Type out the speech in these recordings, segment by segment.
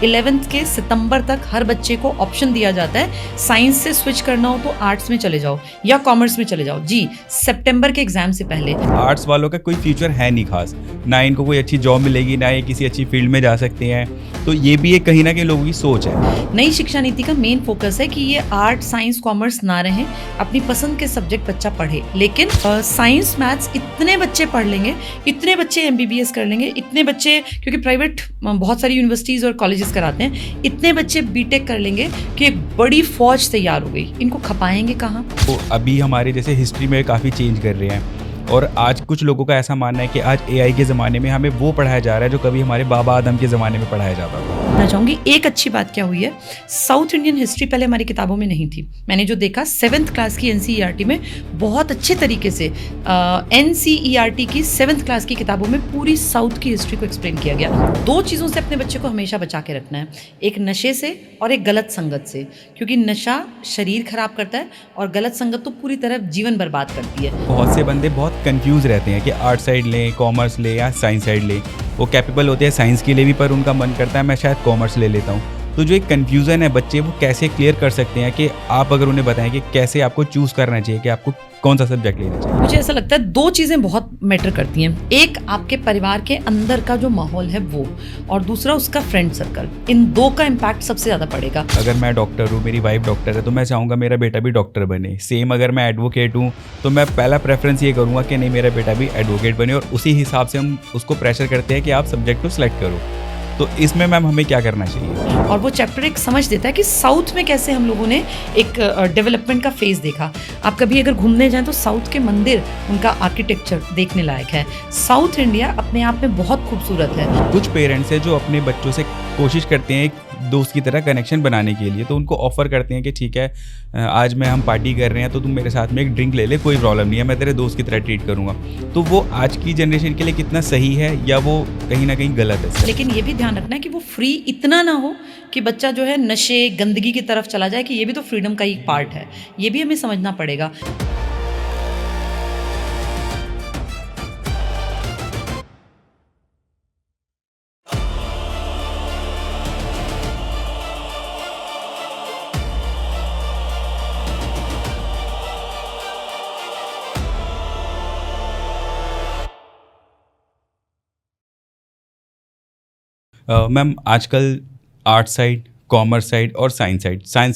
11th के सितंबर तक हर बच्चे को ऑप्शन दिया जाता है, साइंस से स्विच करना हो तो आर्ट्स में चले जाओ या कॉमर्स में चले जाओ। जी, सितंबर के एग्जाम से पहले। आर्ट्स वालों का कोई फ्यूचर है नहीं खास, ना इनको कोई अच्छी जॉब मिलेगी, ना ये किसी अच्छी फील्ड में जा सकते हैं। तो ये भी एक कहीं ना कहीं लोगों की सोच है। नई शिक्षा नीति का मेन फोकस है कि ये आर्ट साइंस कॉमर्स ना रहे, अपनी पसंद के सब्जेक्ट बच्चा पढ़े। लेकिन साइंस मैथ्स इतने बच्चे पढ़ लेंगे, इतने बच्चे MBBS कर लेंगे, इतने बच्चे, क्योंकि प्राइवेट बहुत सारी यूनिवर्सिटीज और कॉलेजेस कराते हैं, इतने बच्चे बीटेक कर लेंगे कि एक बड़ी फौज तैयार हो गई। इनको खपाएंगे कहाँ? तो अभी हमारे जैसे हिस्ट्री में काफ़ी चेंज कर रहे हैं, और आज कुछ लोगों का ऐसा मानना है कि आज AI के ज़माने में हमें वो पढ़ाया जा रहा है जो कभी हमारे बाबा आदम के ज़माने में पढ़ाया जाता था। मैं चाहूँगी एक अच्छी बात क्या हुई है, साउथ इंडियन हिस्ट्री पहले हमारी किताबों में नहीं थी। मैंने जो देखा 7th क्लास की NCERT में बहुत अच्छे तरीके से NCERT की 7th क्लास की किताबों में पूरी साउथ की हिस्ट्री को एक्सप्लेन किया गया। 2 चीज़ों से अपने बच्चे को हमेशा बचा के रखना है, एक नशे से और एक गलत संगत से, क्योंकि नशा शरीर खराब करता है और गलत संगत तो पूरी तरह जीवन बर्बाद करती है। बहुत से बंदे बहुत कंफ्यूज रहते हैं कि आर्ट साइड लें, कॉमर्स लें या साइंस साइड लें। वो कैपेबल होते हैं साइंस के लिए भी, पर उनका मन करता है मैं शायद कॉमर्स ले लेता हूँ। तो जो एक कन्फ्यूज़न है बच्चे वो कैसे क्लियर कर सकते हैं, कि आप अगर उन्हें बताएं कि कैसे आपको चूज़ करना चाहिए कि आपको कौन सा सब्जेक्ट लेना चाहिए। मुझे ऐसा लगता है 2 चीज़ें बहुत मैटर करती हैं, एक आपके परिवार के अंदर का जो माहौल है वो, और दूसरा उसका फ्रेंड सर्कल। इन 2 का इम्पैक्ट सबसे ज़्यादा पड़ेगा। अगर मैं डॉक्टर हूँ, मेरी वाइफ डॉक्टर है, तो मैं चाहूँगा मेरा बेटा भी डॉक्टर बने। सेम अगर मैं एडवोकेट हूँ तो मैं पहला प्रेफरेंस ये करूँगा कि नहीं, मेरा बेटा भी एडवोकेट बने, और उसी हिसाब से हम उसको प्रेशर करते हैं कि आप सब्जेक्ट को सिलेक्ट करो। तो इसमें मैम हमें क्या करना चाहिए? और वो चैप्टर एक समझ देता है कि साउथ में कैसे हम लोगों ने एक डेवलपमेंट का फेज देखा। आप कभी अगर घूमने जाएं तो साउथ के मंदिर, उनका आर्किटेक्चर देखने लायक है। साउथ इंडिया अपने आप में बहुत खूबसूरत है। कुछ पेरेंट्स हैं जो अपने बच्चों से कोशिश करते हैं एक दोस्त की तरह कनेक्शन बनाने के लिए, तो उनको ऑफर करते हैं कि ठीक है आज मैं हम पार्टी कर रहे हैं तो तुम मेरे साथ में एक ड्रिंक ले ले, कोई प्रॉब्लम नहीं है, मैं तेरे दोस्त की तरह ट्रीट करूंगा। तो वो आज की जनरेशन के लिए कितना सही है या वो कहीं ना कहीं गलत है? लेकिन ये भी ध्यान रखना है कि वो फ्री इतना ना हो कि बच्चा जो है नशे गंदगी की तरफ चला जाए, कि ये भी तो फ्रीडम का एक पार्ट है, ये भी हमें समझना पड़ेगा। मैम आजकल आर्ट साइड, कॉमर्स साइड और साइंस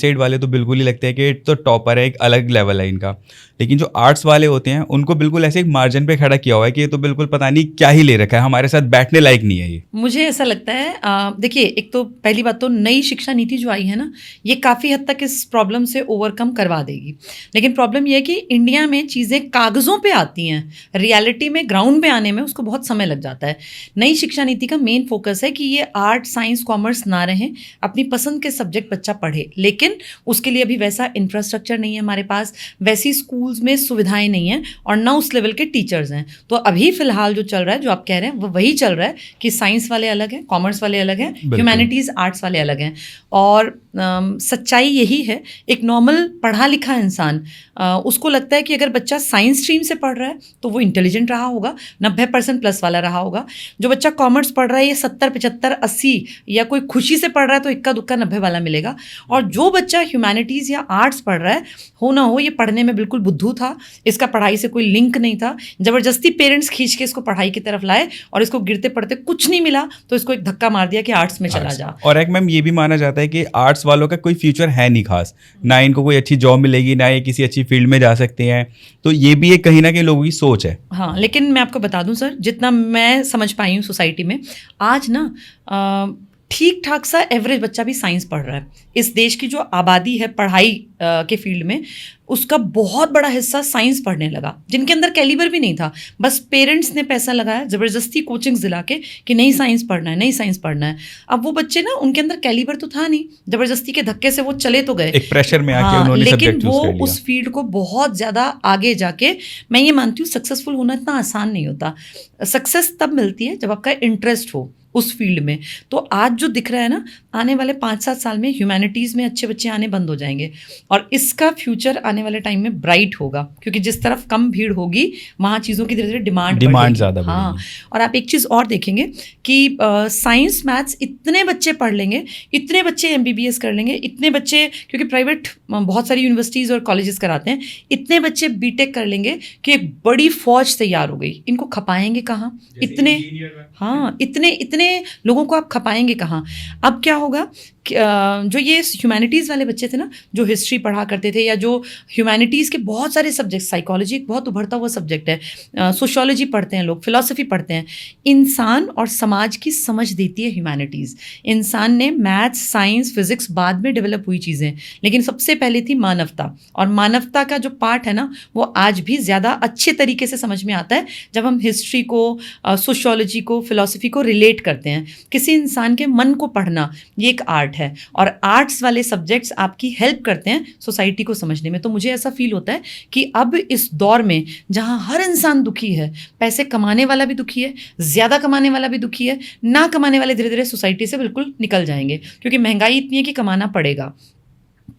साइड वाले तो बिल्कुल ही लगते हैं कि तो टॉपर है, एक अलग लेवल है इनका। लेकिन जो आर्ट्स वाले होते हैं उनको बिल्कुल ऐसे एक मार्जिन पे खड़ा किया हुआ है कि ये तो बिल्कुल पता नहीं क्या ही ले रखा है, हमारे साथ बैठने लायक नहीं है ये। मुझे ऐसा लगता है, देखिए, एक तो पहली बात तो नई शिक्षा नीति जो आई है ना, ये काफ़ी हद तक इस प्रॉब्लम से ओवरकम करवा देगी। लेकिन प्रॉब्लम ये है कि इंडिया में चीज़ें कागज़ों पे आती हैं, रियलिटी में ग्राउंड पे आने में उसको बहुत समय लग जाता है। नई शिक्षा नीति का मेन फोकस है कि ये आर्ट साइंस कॉमर्स ना रहें, अपनी पसंद के सब्जेक्ट बच्चा पढ़े। लेकिन उसके लिए अभी वैसा इंफ्रास्ट्रक्चर नहीं है हमारे पास, वैसी स्कूल्स में सुविधाएं नहीं हैं, और ना उस लेवल के टीचर्स हैं। तो अभी फिलहाल जो चल रहा है, जो आप कह रहे हैं, वो वही चल रहा है कि साइंस वाले अलग हैं, कॉमर्स वाले अलग हैं, ह्यूमैनिटीज़ आर्ट्स वाले अलग हैं। और सच्चाई यही है, एक नॉर्मल पढ़ा लिखा इंसान उसको लगता है कि अगर बच्चा साइंस स्ट्रीम से पढ़ रहा है तो वो इंटेलिजेंट रहा होगा, 90% प्लस वाला रहा होगा। जो बच्चा कॉमर्स पढ़ रहा है ये 70, 75, 80 या कोई खुशी से पढ़ रहा है तो इक्का दुक्का 90 वाला मिलेगा। और जो बच्चा ह्यूमैनिटीज़ या आर्ट्स पढ़ रहा है, हो ना हो ये पढ़ने में बिल्कुल बुद्धू था, इसका पढ़ाई से कोई लिंक नहीं था, ज़बरदस्ती पेरेंट्स खींच के इसको पढ़ाई की तरफ लाए और इसको गिरते पड़ते कुछ नहीं मिला तो इसको एक धक्का मार दिया कि आर्ट्स में चला जा। और एक मैम ये भी माना जाता है कि आर्ट्स वालों का कोई फ्यूचर है नहीं खास, ना इनको कोई अच्छी जॉब मिलेगी, ना ये किसी अच्छी फील्ड में जा सकते हैं। तो ये भी एक कहीं ना कहीं लोगों की सोच है। हाँ, लेकिन मैं आपको बता दूं सर, जितना मैं समझ पाई हूँ सोसाइटी में आज ना, ठीक ठाक सा एवरेज बच्चा भी साइंस पढ़ रहा है। इस देश की जो आबादी है पढ़ाई के फील्ड में, उसका बहुत बड़ा हिस्सा साइंस पढ़ने लगा, जिनके अंदर कैलिबर भी नहीं था। बस पेरेंट्स ने पैसा लगाया, ज़बरदस्ती कोचिंग्स दिला के कि नहीं साइंस पढ़ना है, नहीं साइंस पढ़ना है। अब वो बच्चे ना, उनके अंदर कैलिबर तो था नहीं, ज़बरदस्ती के धक्के से वो चले तो गए, एक प्रेशर में आके उन्होंने लेकिन वो उस फील्ड को बहुत ज़्यादा आगे जाके, मैं ये मानती हूँ सक्सेसफुल होना इतना आसान नहीं होता। सक्सेस तब मिलती है जब आपका इंटरेस्ट हो, उस फील्ड में। तो आज जो दिख रहा है ना, आने वाले 5-7 साल में ह्यूमैनिटीज़ में अच्छे बच्चे आने बंद हो जाएंगे और इसका फ्यूचर आने वाले टाइम में ब्राइट होगा, क्योंकि जिस तरफ कम भीड़ होगी वहाँ चीज़ों की धीरे धीरे डिमांड ज़्यादा हाँ। बढ़ेगी। और आप एक चीज़ और देखेंगे कि साइंस मैथ्स इतने बच्चे पढ़ लेंगे, इतने बच्चे MBBS कर लेंगे, इतने बच्चे, क्योंकि प्राइवेट बहुत सारी यूनिवर्सिटीज़ और कॉलेजेस कराते हैं, इतने बच्चे BTech कर लेंगे कि एक बड़ी फौज तैयार हो गई। इनको खपाएंगे कहाँ? इतने, हाँ, इतने लोगों को आप खपाएंगे कहाँ? अब क्या होगा, जो ये ह्यूमैनिटीज़ वाले बच्चे थे ना, जो हिस्ट्री पढ़ा करते थे, या जो ह्यूमैनिटीज़ के बहुत सारे सब्जेक्ट, साइकोलॉजी एक बहुत उभरता हुआ सब्जेक्ट है, सोशियोलॉजी पढ़ते हैं लोग, फिलॉसफी पढ़ते हैं। इंसान और समाज की समझ देती है ह्यूमैनिटीज़। इंसान ने मैथ्स, साइंस, फिजिक्स बाद में डेवलप हुई चीज़ें, लेकिन सबसे पहले थी मानवता। और मानवता का जो पार्ट है ना, वो आज भी ज़्यादा अच्छे तरीके से समझ में आता है जब हम हिस्ट्री को, सोशियोलॉजी को, फिलॉसफी को रिलेट करते हैं। किसी इंसान के मन को पढ़ना, ये एक आर्ट है, और आर्ट्स वाले सब्जेक्ट्स आपकी हेल्प करते हैं सोसाइटी को समझने में। तो मुझे ऐसा फील होता है कि अब इस दौर में जहां हर इंसान दुखी है, पैसे कमाने वाला भी दुखी है, ज़्यादा कमाने वाला भी दुखी है, ना कमाने वाले धीरे धीरे सोसाइटी से बिल्कुल निकल जाएंगे, क्योंकि महंगाई इतनी है कि कमाना पड़ेगा।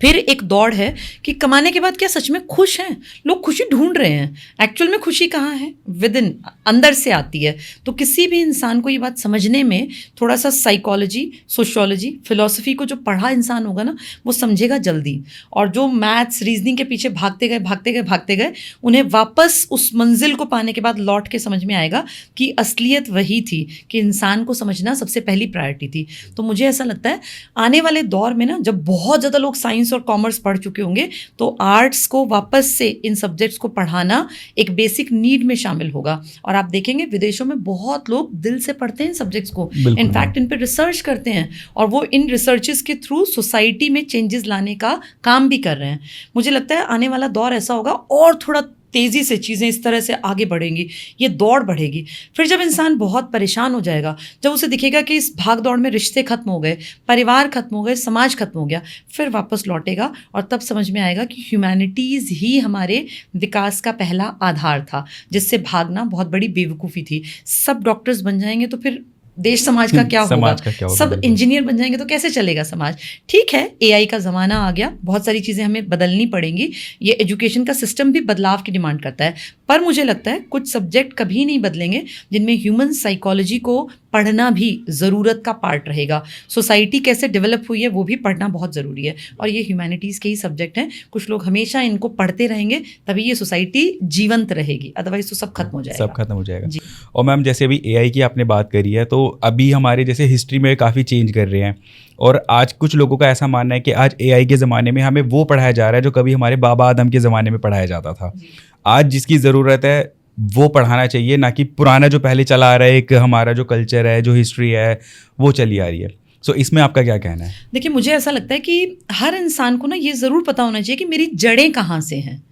फिर एक दौड़ है कि कमाने के बाद क्या सच में खुश हैं लोग? खुशी ढूंढ रहे हैं। एक्चुअल में खुशी कहाँ है? विद इन, अंदर से आती है। तो किसी भी इंसान को ये बात समझने में थोड़ा सा साइकोलॉजी, सोशियोलॉजी, फिलॉसफी को जो पढ़ा इंसान होगा ना, वो समझेगा जल्दी। और जो मैथ्स, रीजनिंग के पीछे भागते गए, उन्हें वापस उस मंजिल को पाने के बाद लौट के समझ में आएगा कि असलियत वही थी, कि इंसान को समझना सबसे पहली प्रायोरिटी थी। तो मुझे ऐसा लगता है आने वाले दौर में ना, जब बहुत ज़्यादा लोग साइंस और कॉमर्स पढ़ चुके होंगे, तो आर्ट्स को वापस से इन सब्जेक्ट्स को पढ़ाना एक बेसिक नीड में शामिल होगा। और आप देखेंगे विदेशों में बहुत लोग दिल से पढ़ते हैं इन सब्जेक्ट्स को, इनफैक्ट इन पे रिसर्च करते हैं, और वो इन रिसर्चेस के थ्रू सोसाइटी में चेंजेस लाने का काम भी कर रहे हैं। मुझे लगता है आने वाला दौर ऐसा होगा और थोड़ा तेज़ी से चीज़ें इस तरह से आगे बढ़ेंगी, ये दौड़ बढ़ेगी। फिर जब इंसान बहुत परेशान हो जाएगा, जब उसे दिखेगा कि इस भाग दौड़ में रिश्ते खत्म हो गए, परिवार खत्म हो गए, समाज खत्म हो गया, फिर वापस लौटेगा और तब समझ में आएगा कि ह्यूमैनिटीज़ ही हमारे विकास का पहला आधार था, जिससे भागना बहुत बड़ी बेवकूफ़ी थी। सब डॉक्टर्स बन जाएंगे तो फिर देश समाज का क्या होगा? सब इंजीनियर बन जाएंगे तो कैसे चलेगा समाज? ठीक है, AI का ज़माना आ गया, बहुत सारी चीज़ें हमें बदलनी पड़ेंगी, ये एजुकेशन का सिस्टम भी बदलाव की डिमांड करता है। पर मुझे लगता है कुछ सब्जेक्ट कभी नहीं बदलेंगे जिनमें ह्यूमन साइकोलॉजी को पढ़ना भी ज़रूरत का पार्ट रहेगा। सोसाइटी कैसे डेवलप हुई है वो भी पढ़ना बहुत ज़रूरी है, और ये ह्यूमैनिटीज़ के ही सब्जेक्ट हैं। कुछ लोग हमेशा इनको पढ़ते रहेंगे, तभी ये सोसाइटी जीवंत रहेगी, अदरवाइज तो सब खत्म हो जाएगा। जी। और मैम, जैसे अभी AI की आपने बात करी है, तो अभी हमारे जैसे हिस्ट्री में काफ़ी चेंज कर रहे हैं, और आज कुछ लोगों का ऐसा मानना है कि आज AI के ज़माने में हमें वो पढ़ाया जा रहा है जो कभी हमारे बाबा आदम के ज़माने में पढ़ाया जाता था। आज जिसकी ज़रूरत है वो पढ़ाना चाहिए, ना कि पुराना जो पहले चला आ रहा है, एक हमारा जो कल्चर है, जो हिस्ट्री है, वो चली आ रही है। सो इसमें आपका क्या कहना है? देखिए, मुझे ऐसा लगता है कि हर इंसान को ना ये ज़रूर पता होना चाहिए कि मेरी जड़ें कहाँ से हैं।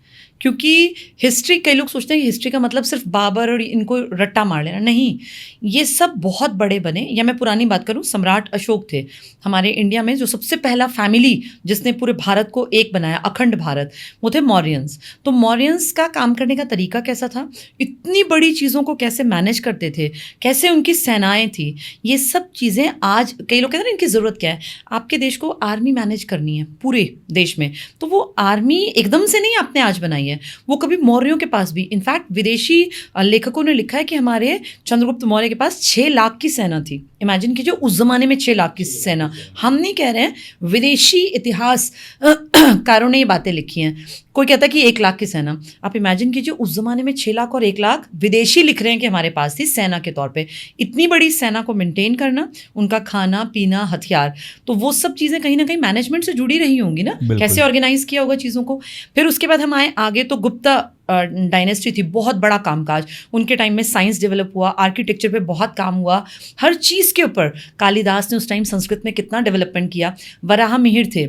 क्योंकि हिस्ट्री, कई लोग सोचते हैं कि हिस्ट्री का मतलब सिर्फ बाबर और इनको रट्टा मार लेना, नहीं। ये सब बहुत बड़े बने, या मैं पुरानी बात करूं, सम्राट अशोक थे हमारे इंडिया में, जो सबसे पहला फैमिली जिसने पूरे भारत को एक बनाया, अखंड भारत, वो थे मौर्यंस। तो मौर्यंस का काम करने का तरीका कैसा था, इतनी बड़ी चीज़ों को कैसे मैनेज करते थे, कैसे उनकी सेनाएं थी, ये सब चीज़ें आज कई लोग कहते हैं इनकी ज़रूरत क्या है। आपके देश को आर्मी मैनेज करनी है पूरे देश में, तो वो आर्मी एकदम से नहीं आपने आज बनाई है, वो कभी मौर्यों के पास भी, इनफैक्ट विदेशी लेखकों ने लिखा है कि हमारे चंद्रगुप्त मौर्य के पास 6 लाख की सेना थी। इमेजिन कीजिए, उस जमाने में 6 लाख की सेना। हम नहीं कह रहे हैं, विदेशी इतिहास कारों ने ये बातें लिखी हैं। कोई कहता है कि 1 लाख की सेना, आप इमेजिन कीजिए उस जमाने में 6 लाख और 1 लाख विदेशी लिख रहे हैं कि हमारे पास थी सेना के तौर पे। इतनी बड़ी सेना को मेंटेन करना, उनका खाना पीना, हथियार, तो वो सब चीज़ें कहीं ना कहीं मैनेजमेंट से जुड़ी रही होंगी ना, कैसे ऑर्गेनाइज किया होगा चीज़ों को। फिर उसके बाद हम आए आगे, तो गुप्ता डायनेस्टी थी, बहुत बड़ा कामकाज उनके टाइम में, साइंस डेवलप हुआ, आर्किटेक्चर पे बहुत काम हुआ, हर चीज़ के ऊपर। कालिदास ने उस टाइम संस्कृत में कितना डेवलपमेंट किया। वराह मिहिर थे,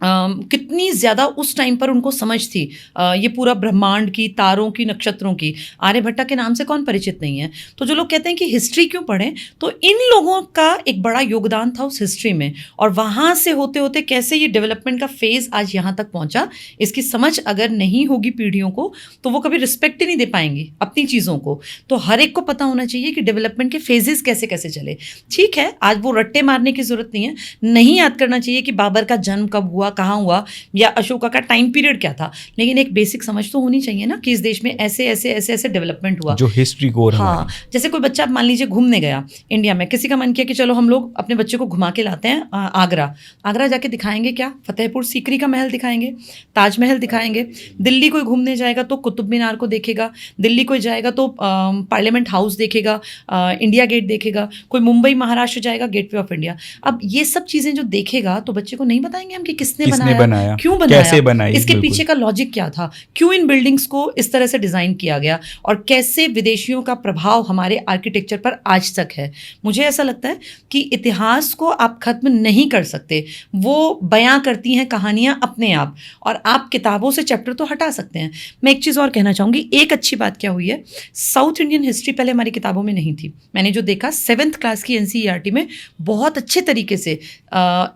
कितनी ज़्यादा उस टाइम पर उनको समझ थी ये पूरा ब्रह्मांड की, तारों की, नक्षत्रों की। आर्यभट्टा के नाम से कौन परिचित नहीं है? तो जो लोग कहते हैं कि हिस्ट्री क्यों पढ़ें, तो इन लोगों का एक बड़ा योगदान था उस हिस्ट्री में, और वहाँ से होते होते कैसे ये डेवलपमेंट का फेज़ आज यहाँ तक पहुँचा, इसकी समझ अगर नहीं होगी पीढ़ियों को तो वो कभी रिस्पेक्ट ही नहीं दे पाएंगी अपनी चीज़ों को। तो हर एक को पता होना चाहिए कि डेवलपमेंट के फेजेस कैसे कैसे चले। ठीक है, आज वो रट्टे मारने की ज़रूरत नहीं है, नहीं याद करना चाहिए कि बाबर का जन्म कब हुआ, कहाँ हुआ, या अशोका का टाइम पीरियड क्या था, लेकिन एक बेसिक समझ तो होनी चाहिए ना कि इस देश में ऐसे ऐसे ऐसे ऐसे डेवलपमेंट हुआ, जो हिस्ट्री कोर है। हाँ, जैसे कोई बच्चा मान लीजिए घूमने गया इंडिया में, किसी का मन किया कि चलो हम लोग अपने बच्चे को घुमा के लाते हैं आगरा। आगरा जाके दिखाएंगे क्या? फतेहपुर सीकरी का महल दिखाएंगे, ताजमहल दिखाएंगे। दिल्ली कोई घूमने जाएगा तो कुतुब मीनार को देखेगा, दिल्ली कोई जाएगा तो पार्लियामेंट हाउस देखेगा, इंडिया गेट देखेगा, कोई मुंबई महाराष्ट्र जाएगा गेटवे ऑफ इंडिया। अब ये सब चीज़ें जो देखेगा तो बच्चे को नहीं बताएंगे हम कि किसने बनाया, क्यों बनाया, कैसे बनाई, इसके पीछे का लॉजिक क्या था, क्यों इन बिल्डिंग्स को इस तरह से डिज़ाइन किया गया, और कैसे विदेशियों का प्रभाव हमारे आर्किटेक्चर पर आज तक है। मुझे ऐसा लगता है कि इतिहास को आप खत्म नहीं कर सकते, वो बयां करती हैं कहानियां अपने आप, और आप किताबों से चैप्टर तो हटा सकते हैं। मैं एक चीज़ और कहना चाहूँगी, एक अच्छी बात क्या हुई है, साउथ इंडियन हिस्ट्री पहले हमारी किताबों में नहीं थी। मैंने जो देखा 7th क्लास की NCERT में बहुत अच्छे तरीके से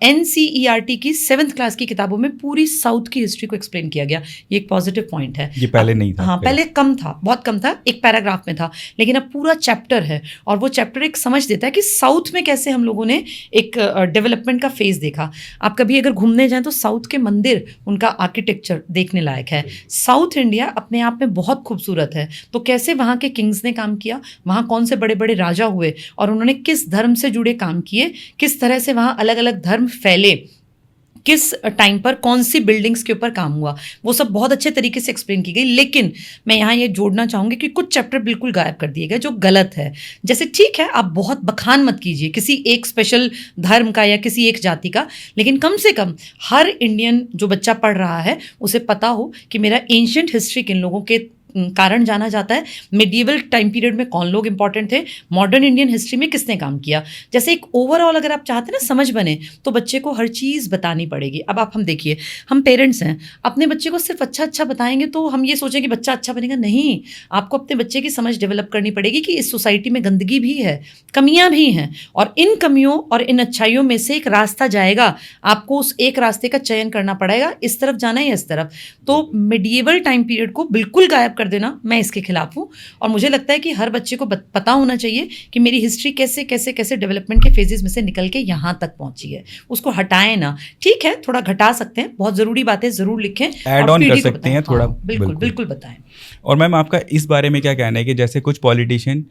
NCERT की 7th क्लास की किताबों में पूरी साउथ की हिस्ट्री को एक्सप्लेन किया गया। ये एक पॉजिटिव पॉइंट है। ये पहले नहीं था। हाँ, पहले कम था, बहुत कम था, एक पैराग्राफ में था, लेकिन अब पूरा चैप्टर है, और वो चैप्टर एक समझ देता है कि साउथ में कैसे हम लोगों ने एक डेवलपमेंट का फेज देखा। आप कभी अगर घूमने जाएं तो साउथ के मंदिर, उनका आर्किटेक्चर देखने लायक है। साउथ इंडिया अपने आप में बहुत खूबसूरत है, तो कैसे वहाँ के किंग्स ने काम किया, वहाँ कौन से बड़े बड़े राजा हुए और उन्होंने किस धर्म से जुड़े काम किए, किस तरह से वहाँ अलग अलग धर्म फैले, किस टाइम पर कौन सी बिल्डिंग्स के ऊपर काम हुआ, वो सब बहुत अच्छे तरीके से एक्सप्लेन की गई। लेकिन मैं यहाँ ये जोड़ना चाहूँगी कि कुछ चैप्टर बिल्कुल गायब कर दिए गए जो गलत है। जैसे ठीक है, आप बहुत बखान मत कीजिए किसी एक स्पेशल धर्म का या किसी एक जाति का, लेकिन कम से कम हर इंडियन जो बच्चा पढ़ रहा है उसे पता हो कि मेरा एंशिएंट हिस्ट्री किन लोगों के कारण जाना जाता है, मिडिवल टाइम पीरियड में कौन लोग इंपॉर्टेंट थे, मॉडर्न इंडियन हिस्ट्री में किसने काम किया। जैसे एक ओवरऑल अगर आप चाहते हैं ना समझ बने, तो बच्चे को हर चीज़ बतानी पड़ेगी। अब आप हम देखिए, हम पेरेंट्स हैं, अपने बच्चे को सिर्फ अच्छा अच्छा बताएंगे तो हम ये सोचें कि बच्चा अच्छा बनेगा, नहीं। आपको अपने बच्चे की समझ डेवलप करनी पड़ेगी कि इस सोसाइटी में गंदगी भी है, कमियाँ भी हैं, और इन कमियों और इन अच्छाइयों में से एक रास्ता जाएगा, आपको उस एक रास्ते का चयन करना पड़ेगा, इस तरफ जाना है या इस तरफ। तो मिडिवल टाइम पीरियड को बिल्कुल गायब कर देना, मैं इसके खिलाफ हूँ। और मुझे लगता है कि हर बच्चे को पता होना चाहिए कि मेरी हिस्ट्री कैसे कैसे कैसे डेवलपमेंट के फेजेस में से निकल के यहाँ तक पहुंची है। उसको हटाएं ना, ठीक है, थोड़ा घटा सकते हैं, बहुत ज़रूरी बातें ज़रूर लिखें, ऐड ऑन कर सकते हैं थोड़ा। बिल्कुल बिल्कुल बताएं। और मैम आपका इस बारे में क्या कहना है कि जैसे कुछ पॉलिटिशियन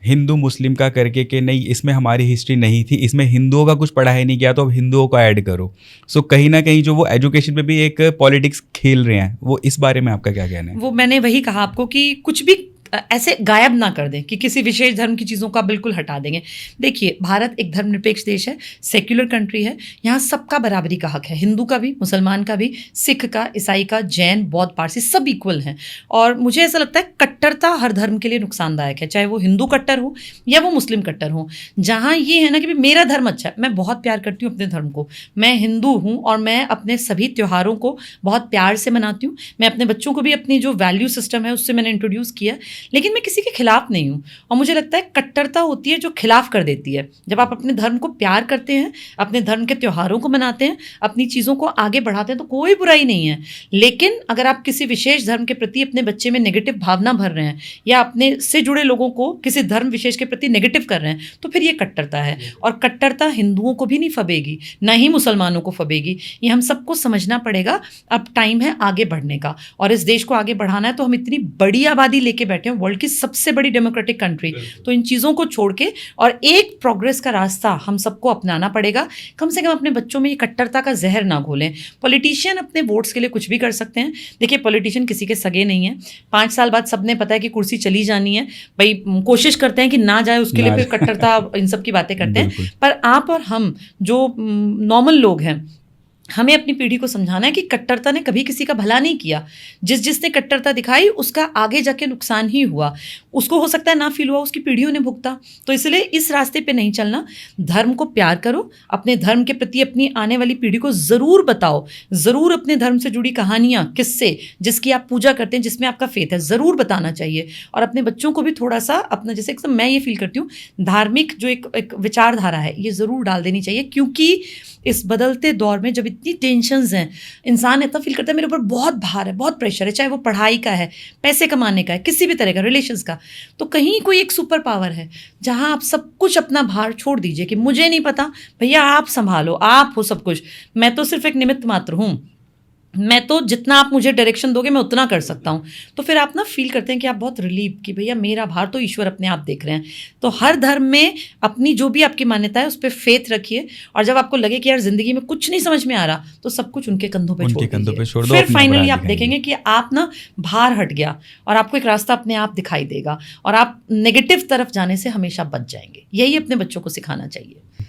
हिंदू मुस्लिम का करके कि नहीं इसमें हमारी हिस्ट्री नहीं थी, इसमें हिंदुओं का कुछ पढ़ा ही नहीं गया तो अब हिंदुओं को ऐड करो। सो कहीं ना कहीं जो वो एजुकेशन में भी एक पॉलिटिक्स खेल रहे हैं, वो इस बारे में आपका क्या कहना है? वो मैंने वही कहा आपको कि कुछ भी ऐसे गायब ना कर दें कि किसी विशेष धर्म की चीज़ों का बिल्कुल हटा देंगे। देखिए, भारत एक धर्मनिरपेक्ष देश है, सेक्युलर कंट्री है, यहाँ सबका बराबरी का हक है, हिंदू का भी, मुसलमान का भी, सिख का, ईसाई का, जैन, बौद्ध, पारसी, सब इक्वल हैं। और मुझे ऐसा लगता है कट्टरता हर धर्म के लिए नुकसानदायक है, चाहे वो हिंदू कट्टर हो या वो मुस्लिम कट्टर हो। जहाँ ये है ना कि मेरा धर्म अच्छा है, मैं बहुत प्यार करती हूँ अपने धर्म को, मैं हिंदू हूँ और मैं अपने सभी त्योहारों को बहुत प्यार से मनाती हूँ। मैं अपने बच्चों को भी अपनी जो वैल्यू सिस्टम है उससे मैंने इंट्रोड्यूस किया, लेकिन मैं किसी के खिलाफ नहीं हूँ। और मुझे लगता है कट्टरता होती है जो खिलाफ कर देती है। जब आप अपने धर्म को प्यार करते हैं, अपने धर्म के त्योहारों को मनाते हैं, अपनी चीज़ों को आगे बढ़ाते हैं, तो कोई बुराई नहीं है। लेकिन अगर आप किसी विशेष धर्म के प्रति अपने बच्चे में नेगेटिव भावना भर रहे हैं या अपने से जुड़े लोगों को किसी धर्म विशेष के प्रति नेगेटिव कर रहे हैं, तो फिर ये कट्टरता है। और कट्टरता हिंदुओं को भी नहीं फबेगी, ना ही मुसलमानों को फबेगी। ये हम सबको समझना पड़ेगा। अब टाइम है आगे बढ़ने का, और इस देश को आगे बढ़ाना है। तो हम इतनी बड़ी आबादी लेके बैठे हैं, वर्ल्ड की सबसे बड़ी डेमोक्रेटिक कंट्री, तो इन चीज़ों को छोड़ के और एक प्रोग्रेस का रास्ता हम सबको अपनाना पड़ेगा। कम से कम अपने बच्चों में ये कट्टरता का जहर ना घोलें। पॉलिटिशियन अपने वोट्स के लिए कुछ भी कर सकते हैं। देखिए, पॉलिटिशियन किसी के सगे नहीं है। 5 साल बाद सबने पता है कि कुर्सी चली जानी है, भाई कोशिश करते हैं कि ना जाए, उसके लिए फिर कट्टरता इन सब की बातें करते हैं। पर आप और हम जो नॉर्मल लोग हैं, हमें अपनी पीढ़ी को समझाना है कि कट्टरता ने कभी किसी का भला नहीं किया। जिसने कट्टरता दिखाई उसका आगे जाके नुकसान ही हुआ। उसको हो सकता है ना फील हुआ, उसकी पीढ़ियों ने भुगता। तो इसलिए इस रास्ते पे नहीं चलना। धर्म को प्यार करो, अपने धर्म के प्रति अपनी आने वाली पीढ़ी को ज़रूर बताओ, ज़रूर अपने धर्म से जुड़ी कहानियाँ, किस्से जिसकी आप पूजा करते हैं, जिसमें आपका फेथ है, ज़रूर बताना चाहिए। और अपने बच्चों को भी थोड़ा सा अपना, जैसे एकदम मैं ये फील करती हूँ, धार्मिक जो एक विचारधारा है ये ज़रूर डाल देनी चाहिए। क्योंकि इस बदलते दौर में जब इतनी टेंशन्स हैं, इंसान इतना फील करता है मेरे ऊपर बहुत भार है, बहुत प्रेशर है, चाहे वो पढ़ाई का है, पैसे कमाने का है, किसी भी तरह का, रिलेशंस का। तो कहीं कोई एक सुपर पावर है जहां आप सब कुछ अपना भार छोड़ दीजिए कि मुझे नहीं पता भैया, आप संभालो, आप हो सब कुछ, मैं तो सिर्फ एक निमित्त मात्र हूँ, मैं तो जितना आप मुझे डायरेक्शन दोगे मैं उतना कर सकता हूँ। तो फिर आप ना फील करते हैं कि आप बहुत रिलीव कि भैया मेरा भार तो ईश्वर अपने आप देख रहे हैं। तो हर धर्म में अपनी जो भी आपकी मान्यता है उस पर फेथ रखिए। और जब आपको लगे कि यार जिंदगी में कुछ नहीं समझ में आ रहा, तो सब कुछ उनके कंधों पे छोड़ दीजिए। फिर फाइनली आप देखेंगे कि आप ना भार हट गया और आपको एक रास्ता अपने आप दिखाई देगा और आप नेगेटिव तरफ जाने से हमेशा बच जाएंगे। यही अपने बच्चों को सिखाना चाहिए।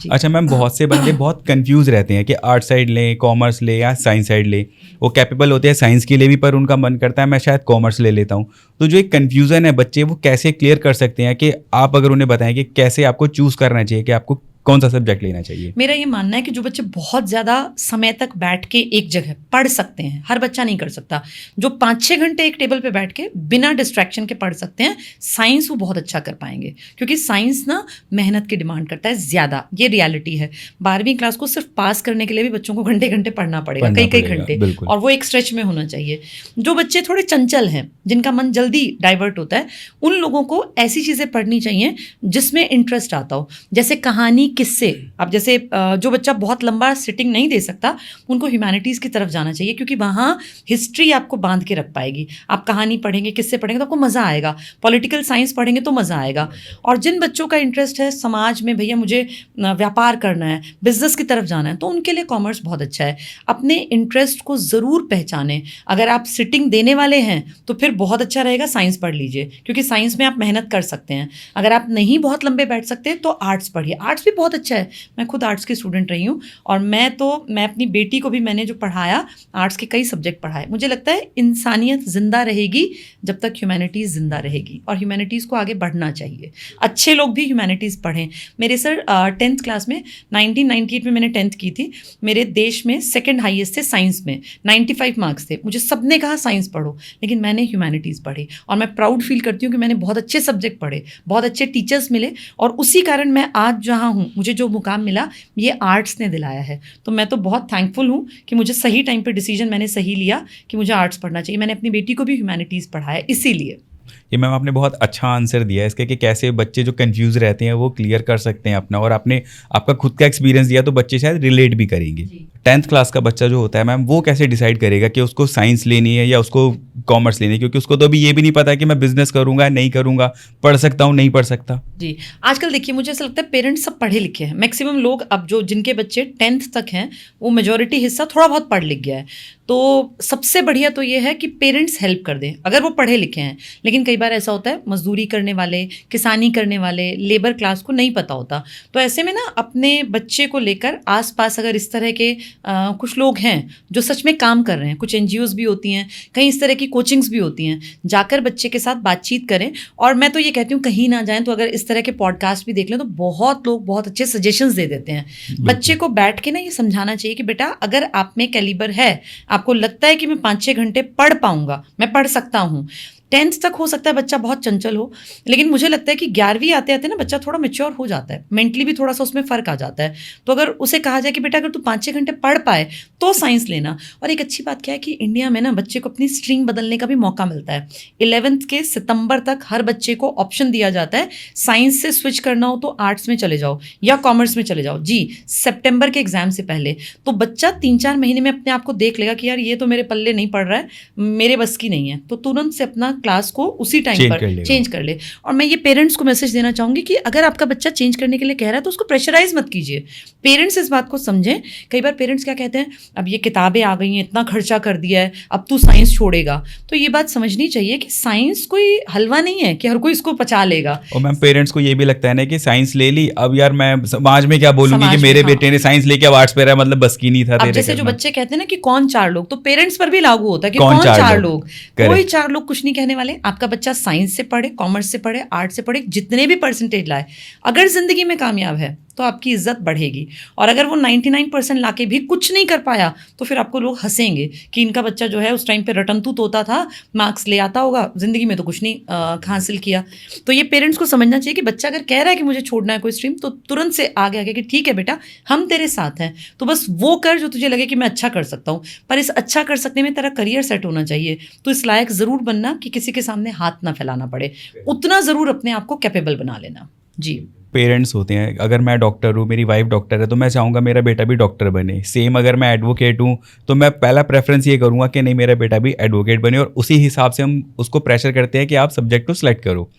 अच्छा मैम, बहुत से बंदे बहुत कंफ्यूज रहते हैं कि आर्ट साइड लें, कॉमर्स लें या साइंस साइड लें। वो कैपेबल होते हैं साइंस के लिए भी, पर उनका मन करता है मैं शायद कॉमर्स ले लेता हूँ। तो जो एक कन्फ्यूज़न है बच्चे वो कैसे क्लियर कर सकते हैं, कि आप अगर उन्हें बताएं कि कैसे आपको चूज़ करना चाहिए कि आपको कौन सा सब्जेक्ट लेना चाहिए? मेरा ये मानना है कि जो बच्चे बहुत ज़्यादा समय तक बैठ के एक जगह पढ़ सकते हैं, हर बच्चा नहीं कर सकता, जो 5-6 घंटे एक टेबल पे बैठ के बिना डिस्ट्रैक्शन के पढ़ सकते हैं, साइंस वो बहुत अच्छा कर पाएंगे। क्योंकि साइंस ना मेहनत की डिमांड करता है ज़्यादा, ये रियलिटी है। 12वीं क्लास को सिर्फ पास करने के लिए भी बच्चों को घंटे घंटे पढ़ना पड़ेगा, कई घंटे, और वो एक स्ट्रेच में होना चाहिए। जो बच्चे थोड़े चंचल हैं, जिनका मन जल्दी डाइवर्ट होता है, उन लोगों को ऐसी चीज़ें पढ़नी चाहिए जिसमें इंटरेस्ट आता हो, जैसे कहानी, किस्से। अब जैसे जो बच्चा बहुत लंबा सिटिंग नहीं दे सकता, उनको ह्यूमैनिटीज़ की तरफ जाना चाहिए, क्योंकि वहाँ हिस्ट्री आपको बांध के रख पाएगी। आप कहानी पढ़ेंगे, किस्से पढ़ेंगे तो आपको मज़ा आएगा। पॉलिटिकल साइंस पढ़ेंगे तो मज़ा आएगा। और जिन बच्चों का इंटरेस्ट है समाज में, भैया मुझे व्यापार करना है, बिजनेस की तरफ जाना है, तो उनके लिए कॉमर्स बहुत अच्छा है। अपने इंटरेस्ट को ज़रूर पहचानें। अगर आप सिटिंग देने वाले हैं तो फिर बहुत अच्छा रहेगा साइंस पढ़ लीजिए, क्योंकि साइंस में आप मेहनत कर सकते हैं। अगर आप नहीं बहुत लंबे बैठ सकते तो आर्ट्स पढ़िए, आर्ट्स भी बहुत अच्छा है। मैं खुद आर्ट्स की स्टूडेंट रही हूँ, और मैं अपनी बेटी को भी मैंने जो पढ़ाया, आर्ट्स के कई सब्जेक्ट पढ़ाए। मुझे लगता है इंसानियत जिंदा रहेगी जब तक ह्यूमैनिटीज़ जिंदा रहेगी, और ह्यूमैनिटीज़ को आगे बढ़ना चाहिए। अच्छे लोग भी ह्यूमैनिटीज़ पढ़ें। मेरे सर 10th क्लास में 1998 में मैंने 10th की थी, मेरे देश में सेकेंड हाईएस्ट थे साइंस में, 95 मार्क्स थे। मुझे सबने कहा साइंस पढ़ो, लेकिन मैंने ह्यूमैनिटीज़ पढ़ी, और मैं प्राउड फील करती हूँ कि मैंने बहुत अच्छे सब्जेक्ट पढ़े, बहुत अच्छे टीचर्स मिले, और उसी कारण मैं आज जहाँ हूँ, मुझे जो मुकाम मिला ये आर्ट्स ने दिलाया है। तो मैं तो बहुत थैंकफुल हूँ कि मुझे सही टाइम पे डिसीजन मैंने सही लिया कि मुझे आर्ट्स पढ़ना चाहिए। मैंने अपनी बेटी को भी ह्यूमैनिटीज़ पढ़ाया इसीलिए। ये मैम आपने बहुत अच्छा आंसर दिया है इसके, कि कैसे बच्चे जो कंफ्यूज रहते हैं वो क्लियर कर सकते हैं अपना, और आपने आपका खुद का एक्सपीरियंस दिया तो बच्चे शायद रिलेट भी करेंगे। 10th क्लास का बच्चा जो होता है मैम, वो कैसे डिसाइड करेगा कि उसको साइंस लेनी है या उसको कॉमर्स लेनी है? क्योंकि उसको तो अभी ये भी नहीं पता कि मैं बिजनेस करूंगा नहीं करूंगा, पढ़ सकता हूँ नहीं पढ़ सकता। जी, आजकल देखिए मुझे ऐसा लगता है पेरेंट्स सब पढ़े लिखे हैं। मैक्सिमम लोग अब जो जिनके बच्चे 10th तक हैं, वो मेजॉरिटी हिस्सा थोड़ा बहुत पढ़ लिख गया है। तो सबसे बढ़िया तो ये है कि पेरेंट्स हेल्प कर दें अगर वो पढ़े लिखे हैं। लेकिन कई बार ऐसा होता है मजदूरी करने वाले, किसानी करने वाले, लेबर क्लास को नहीं पता होता। तो ऐसे में ना अपने बच्चे को लेकर आसपास अगर इस तरह के कुछ लोग हैं जो सच में काम कर रहे हैं, कुछ NGOs भी होती हैं, कहीं इस तरह की कोचिंग्स भी होती हैं, जाकर बच्चे के साथ बातचीत करें। और मैं तो ये कहती हूँ कहीं ना जाएं तो अगर इस तरह के पॉडकास्ट भी देख लें तो बहुत लोग बहुत अच्छे सजेशंस दे देते हैं। बच्चे को बैठ के ना ये समझाना चाहिए कि बेटा अगर आप में कैलिबर है, आपको लगता है कि मैं 5-6 घंटे पढ़ पाऊंगा, मैं पढ़ सकता हूँ। 10th तक हो सकता है बच्चा बहुत चंचल हो, लेकिन मुझे लगता है कि 11वीं आते आते ना बच्चा थोड़ा मैच्योर हो जाता है, मेंटली भी थोड़ा सा उसमें फ़र्क आ जाता है। तो अगर उसे कहा जाए कि बेटा अगर तू 5-6 घंटे पढ़ पाए तो साइंस लेना। और एक अच्छी बात क्या है कि इंडिया में ना बच्चे को अपनी स्ट्रीम बदलने का भी मौका मिलता है। 11th के सितंबर तक हर बच्चे को ऑप्शन दिया जाता है, साइंस से स्विच करना हो तो आर्ट्स में चले जाओ या कॉमर्स में चले जाओ। जी, सितंबर के एग्जाम से पहले। तो बच्चा 3-4 महीने में अपने आप को देख लेगा कि यार ये तो मेरे पल्ले नहीं पड़ रहा है, मेरे बस की नहीं है, तो तुरंत से अपना क्लास को उसी टाइम Change पर कर लेगा। चेंज कर ले। और मैं ये पेरेंट्स को मैसेज देना चाहूँगी कि अगर आपका बच्चा चेंज करने के लिए कह रहा है तो उसको प्रेशराइज मत कीजिए। पेरेंट्स इस बात को समझें। कई बार पेरेंट्स क्या कहते हैं, अब ये किताबें आ गई हैं, इतना खर्चा कर दिया है, अब तू साइंस छोड़ेगा। तो ये बात समझनी चाहिए कि साइंस कोई हलवा नहीं है कि हर कोई इसको पचा लेगा। और मैम पेरेंट्स को ये भी लगता है ना कि साइंस ले ली, अब यार मैं समाज में क्या बोलूंगी समाज कि में, मेरे हाँ। बेटे ने साइंस लेके अब आर्ट्स पे रहा है, मतलब बस की नहीं था अब तेरे जैसे जो करना। बच्चे कहते हैं ना कि कौन चार लोग, तो पेरेंट्स पर भी लागू होता है कि कौन कौन चार चार लोग? लोग। Correct. कोई चार लोग कुछ नहीं कहने वाले। आपका बच्चा साइंस से पढ़े, कॉमर्स से पढ़े, आर्ट से पढ़े, जितने भी परसेंटेज लाए, अगर जिंदगी में कामयाब है तो आपकी इज्जत बढ़ेगी। और अगर वो 99% लाके भी कुछ नहीं कर पाया तो फिर आपको लोग हंसेंगे कि इनका बच्चा जो है उस टाइम पे रटंतुत होता था, मार्क्स ले आता होगा, जिंदगी में तो कुछ नहीं हासिल किया। तो ये पेरेंट्स को समझना चाहिए कि बच्चा अगर कह रहा है कि मुझे छोड़ना है कोई स्ट्रीम, तो तुरंत से आगे आगे कि ठीक है बेटा, हम तेरे साथ हैं, तो बस वो कर जो तुझे लगे कि मैं अच्छा कर सकता हूँ। पर इस अच्छा कर सकने में तेरा करियर सेट होना चाहिए। तो इस लायक ज़रूर बनना कि किसी के सामने हाथ ना फैलाना पड़े, उतना ज़रूर अपने आप को कैपेबल बना लेना। जी। पेरेंट्स होते हैं, अगर मैं डॉक्टर हूँ, मेरी वाइफ डॉक्टर है, तो मैं चाहूँगा मेरा बेटा भी डॉक्टर बने। सेम अगर मैं एडवोकेट हूँ तो मैं पहला प्रेफरेंस ये करूँगा कि नहीं, मेरा बेटा भी एडवोकेट बने, और उसी हिसाब से हम उसको प्रेशर करते हैं कि आप सब्जेक्ट को सिलेक्ट करो।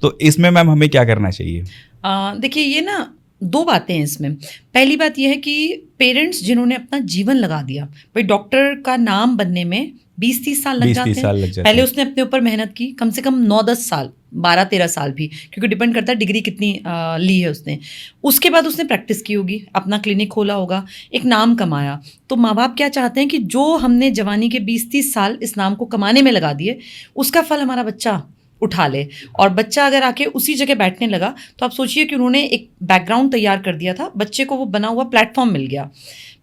तो इसमें मैम हमें क्या करना चाहिए? देखिए, ये ना दो बातें हैं इसमें। पहली बात यह है कि पेरेंट्स जिन्होंने अपना जीवन लगा दिया, भाई डॉक्टर का नाम बनने में 20-30 साल लग 20-30 जाते साल हैं। लग जाते पहले हैं। उसने अपने ऊपर मेहनत की, कम से कम 9-10 साल, 12-13 साल भी, क्योंकि डिपेंड करता है डिग्री कितनी ली है उसने। उसके बाद उसने प्रैक्टिस की होगी, अपना क्लिनिक खोला होगा, एक नाम कमाया। तो माँ बाप क्या चाहते हैं कि जो हमने जवानी के 20-30 साल इस नाम को कमाने में लगा दिए, उसका फल हमारा बच्चा उठा ले। और बच्चा अगर आके उसी जगह बैठने लगा, तो आप सोचिए कि उन्होंने एक बैकग्राउंड तैयार कर दिया था, बच्चे को वो बना हुआ प्लेटफॉर्म मिल गया।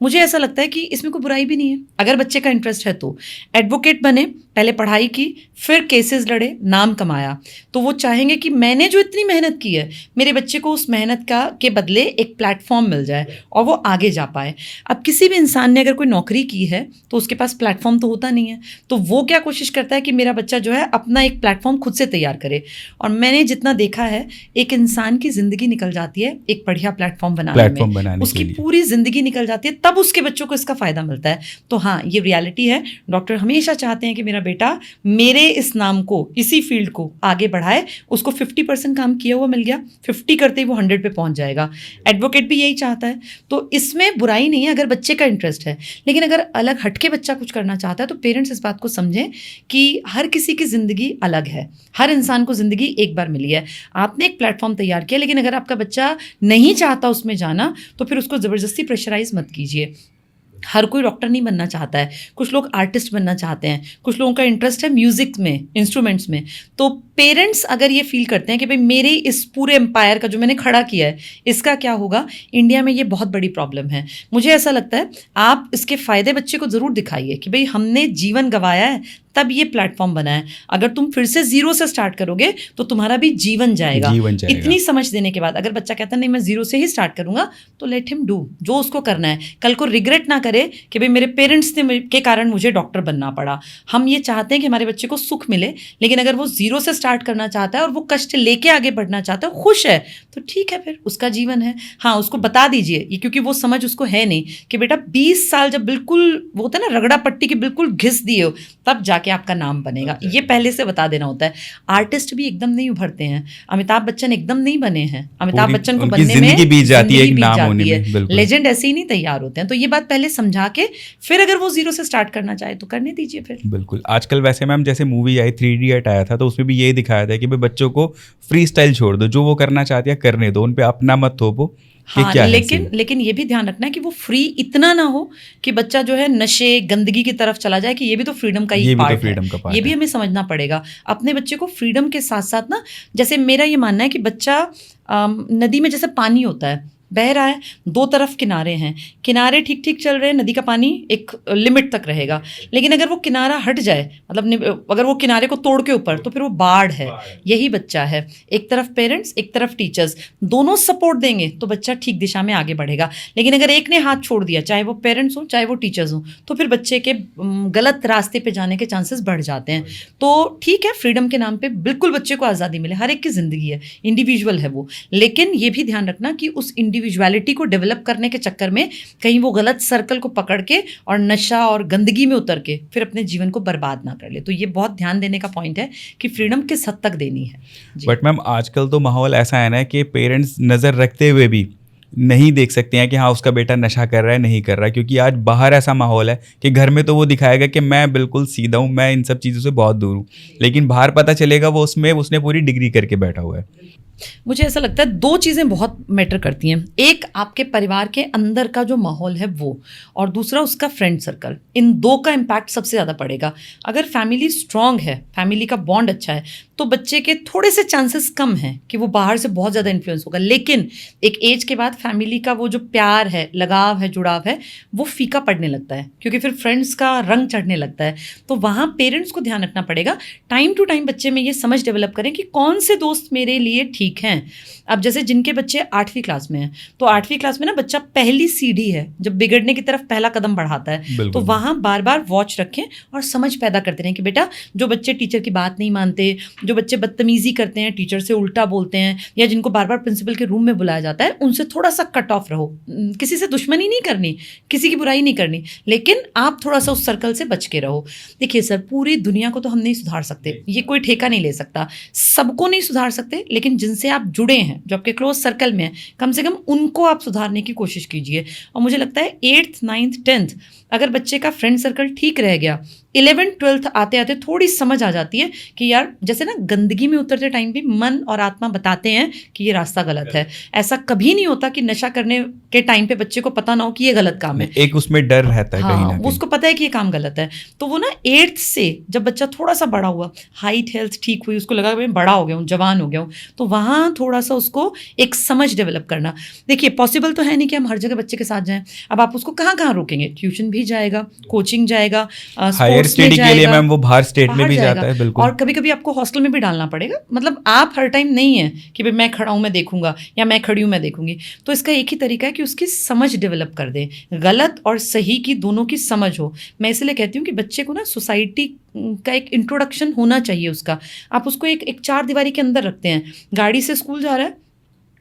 मुझे ऐसा लगता है कि इसमें कोई बुराई भी नहीं है अगर बच्चे का इंटरेस्ट है तो। एडवोकेट बने, पहले पढ़ाई की, फिर केसेस लड़े, नाम कमाया, तो वो चाहेंगे कि मैंने जो इतनी मेहनत की है, मेरे बच्चे को उस मेहनत का के बदले एक प्लेटफॉर्म मिल जाए और वो आगे जा पाए। अब किसी भी इंसान ने अगर कोई नौकरी की है तो उसके पास प्लेटफॉर्म तो होता नहीं है, तो वो क्या कोशिश करता है कि मेरा बच्चा जो है अपना एक प्लेटफॉर्म खुद से तैयार करे। और मैंने जितना देखा है, एक इंसान की ज़िंदगी निकल जाती है एक बढ़िया प्लेटफॉर्म बनाने में, उसकी पूरी ज़िंदगी निकल जाती है, तब उसके बच्चों को इसका फ़ायदा मिलता है। तो हाँ, ये रियलिटी है। डॉक्टर हमेशा चाहते हैं कि मेरा बेटा मेरे इस नाम को, इसी फील्ड को आगे बढ़ाए। उसको 50% काम किया हुआ मिल गया, 50 करते ही वो 100 पे पहुंच जाएगा। एडवोकेट भी यही चाहता है, तो इसमें बुराई नहीं है अगर बच्चे का इंटरेस्ट है। लेकिन अगर अलग हटके बच्चा कुछ करना चाहता है, तो पेरेंट्स इस बात को समझें कि हर किसी की ज़िंदगी अलग है, हर इंसान को ज़िंदगी एक बार मिली है। आपने एक प्लेटफॉर्म तैयार किया, लेकिन अगर आपका बच्चा नहीं चाहता उसमें जाना, तो फिर उसको ज़बरदस्ती प्रेशराइज मत कीजिए। हर कोई डॉक्टर नहीं बनना चाहता है, कुछ लोग आर्टिस्ट बनना चाहते हैं, कुछ लोगों का इंटरेस्ट है म्यूज़िक में, इंस्ट्रूमेंट्स में। तो पेरेंट्स अगर ये फील करते हैं कि भाई मेरे इस पूरे एम्पायर का जो मैंने खड़ा किया है, इसका क्या होगा, इंडिया में ये बहुत बड़ी प्रॉब्लम है। मुझे ऐसा लगता है आप इसके फ़ायदे बच्चे को ज़रूर दिखाइए कि भाई हमने जीवन गंवाया है, तब ये प्लेटफॉर्म बना है। अगर तुम फिर से जीरो से स्टार्ट करोगे तो तुम्हारा भी जीवन जाएगा। इतनी समझ देने के बाद अगर बच्चा कहता है नहीं मैं जीरो से ही स्टार्ट करूंगा, तो लेट हिम डू जो उसको करना है। कल को रिग्रेट ना करे कि भाई मेरे पेरेंट्स ने के कारण मुझे डॉक्टर बनना पड़ा। हम ये चाहते हैं कि हमारे बच्चे को सुख मिले, लेकिन अगर वो जीरो से स्टार्ट करना चाहता है और वो कष्ट लेके आगे बढ़ना चाहता है, खुश है, तो ठीक है, फिर उसका जीवन है। हाँ, उसको बता दीजिए ये, क्योंकि वो समझ उसको है नहीं कि बेटा 20 साल जब बिल्कुल वो होता है ना रगड़ा पट्टी के बिल्कुल घिस दिए हो, तब जाके आपका नाम बनेगा। ये पहले से बता देना होता है। आर्टिस्ट भी एकदम नहीं उभरते हैं, अमिताभ बच्चन एकदम नहीं बने हैं। अमिताभ बच्चन को बनने में जिंदगी बीत जाती है, एक नाम होने में। लेजेंड ऐसे ही नहीं तैयार होते हैं। तो ये बात पहले समझा के फिर अगर वो जीरो से स्टार्ट करना चाहे तो करने दीजिए फिर। बिल्कुल। आजकल वैसे मैम जैसे मूवी आई 3 इडियट आया था, तो उसमें भी यही दिखाया था कि भाई बच्चों को फ्री स्टाइल छोड़ दो, जो वो करना चाहते हैं करने दो, उन पे अपना मत थोपो। हाँ, लेकिन ये भी ध्यान रखना है कि वो फ्री इतना ना हो कि बच्चा जो है नशे गंदगी की तरफ चला जाए, कि ये भी तो फ्रीडम का ही पार्ट है। ये भी हमें समझना पड़ेगा। अपने बच्चे को फ्रीडम के साथ साथ ना, जैसे मेरा ये मानना है कि बच्चा नदी में जैसे पानी होता है, बह रहा है, दो तरफ किनारे हैं, किनारे ठीक ठीक चल रहे हैं, नदी का पानी एक लिमिट तक रहेगा। लेकिन अगर वो किनारा हट जाए, मतलब अगर वो किनारे को तोड़ के ऊपर, तो फिर वो बाढ़ है। यही बच्चा है, एक तरफ पेरेंट्स, एक तरफ टीचर्स, दोनों सपोर्ट देंगे तो बच्चा ठीक दिशा में आगे बढ़ेगा। लेकिन अगर एक ने हाथ छोड़ दिया, चाहे वो पेरेंट्स हो चाहे वो टीचर्स हो, तो फिर बच्चे के गलत रास्ते पे जाने के चांसेस बढ़ जाते हैं। तो ठीक है, फ्रीडम के नाम पे बिल्कुल बच्चे को आज़ादी मिले, हर एक की ज़िंदगी है, इंडिविजुअल है वो, लेकिन ये भी ध्यान रखना कि उस इंडिविजुअलिटी को डेवलप करने के चक्कर में कहीं वो गलत सर्कल को पकड़ के और नशा और गंदगी में उतर के फिर अपने जीवन को बर्बाद ना कर ले। तो ये बहुत ध्यान देने का पॉइंट है कि फ्रीडम किस हद तक देनी है। बट मैम आजकल तो माहौल ऐसा है ना कि पेरेंट्स नज़र रखते हुए भी नहीं देख सकते हैं कि हाँ उसका बेटा नशा कर रहा है नहीं कर रहा है, क्योंकि आज बाहर ऐसा माहौल है कि घर में तो वो दिखाएगा कि मैं बिल्कुल सीधा हूँ, मैं इन सब चीज़ों से बहुत दूर हूँ, लेकिन बाहर पता चलेगा वो उसने पूरी डिग्री करके बैठा हुआ है। मुझे ऐसा लगता है दो चीज़ें बहुत मैटर करती हैं, एक आपके परिवार के अंदर का जो माहौल है वो, और दूसरा उसका फ्रेंड सर्कल। इन दो का इम्पैक्ट सबसे ज़्यादा पड़ेगा। अगर फैमिली स्ट्रांग है, फैमिली का बॉन्ड अच्छा है, तो बच्चे के थोड़े से चांसेस कम हैं कि वो बाहर से बहुत ज़्यादा इन्फ्लुएंस होगा। लेकिन एक एज के बाद फैमिली का वो जो प्यार है, लगाव है, जुड़ाव है, वो फीका पड़ने लगता है, क्योंकि फिर फ्रेंड्स का रंग चढ़ने लगता है। तो वहाँ पेरेंट्स को ध्यान रखना पड़ेगा, टाइम टू टाइम बच्चे में ये समझ डेवलप करें कि कौन से दोस्त मेरे लिए ठीक हैं। अब जैसे जिनके बच्चे 8वीं क्लास में हैं, तो 8वीं क्लास में ना बच्चा पहली सीढ़ी है जब बिगड़ने की तरफ पहला कदम बढ़ाता है, तो वहाँ बार बार वॉच रखें और समझ पैदा करते रहें कि बेटा जो बच्चे टीचर की बात नहीं मानते, जो बच्चे बदतमीजी करते हैं, टीचर से उल्टा बोलते हैं, या जिनको बार बार प्रिंसिपल के रूम में बुलाया जाता है, उनसे थोड़ा सा कट ऑफ रहो। किसी से दुश्मनी नहीं करनी, किसी की बुराई नहीं करनी, लेकिन आप थोड़ा सा उस सर्कल से बच के रहो। देखिए सर, पूरी दुनिया को तो हम नहीं सुधार सकते, ये कोई ठेका नहीं ले सकता, सबको नहीं सुधार सकते, लेकिन जिनसे आप जुड़े हैं, जो आपके क्लोज सर्कल में है, कम से कम उनको आप सुधारने की कोशिश कीजिए। और मुझे लगता है 8th 9th 10th अगर बच्चे का फ्रेंड सर्कल ठीक रह गया, 11th 12th आते आते थोड़ी समझ आ जाती है कि यार जैसे ना गंदगी में उतरते टाइम भी मन और आत्मा बताते हैं कि ये रास्ता गलत है। ऐसा कभी नहीं होता कि नशा करने के टाइम पे बच्चे को पता ना हो कि ये गलत काम है, एक उसमें डर रहता है कहीं ना कहीं। उसको पता है कि ये काम गलत है। तो वो ना 8th से जब बच्चा थोड़ा सा बड़ा हुआ, हाइट हेल्थ ठीक हुई, उसको लगा मैं बड़ा हो गया हूँ, जवान हो गया हूँ, तो वहाँ थोड़ा सा उसको एक समझ डेवलप करना। देखिए पॉसिबल तो है नहीं कि हम हर जगह बच्चे के साथ जाएं। अब आप उसको कहाँ कहाँ रोकेंगे? ट्यूशन भी जाएगा, कोचिंग जाएगा, हायर स्टडी के लिए मैम वो बाहर स्टेट में भी जाता है, बिल्कुल। और कभी कभी आपको हॉस्टल में भी डालना पड़ेगा। मतलब आप हर टाइम नहीं है कि भाई मैं खड़ा हूँ मैं देखूंगा, या मैं खड़ी हूँ मैं देखूंगी। तो इसका एक ही तरीका है कि उसकी समझ डेवलप कर दें, गलत और सही की दोनों की समझ हो। मैं इसलिए कहती हूँ कि बच्चे को ना सोसाइटी का एक इंट्रोडक्शन होना चाहिए उसका। आप उसको एक 4 दीवारी के अंदर रखते हैं, गाड़ी से स्कूल जा रहा है,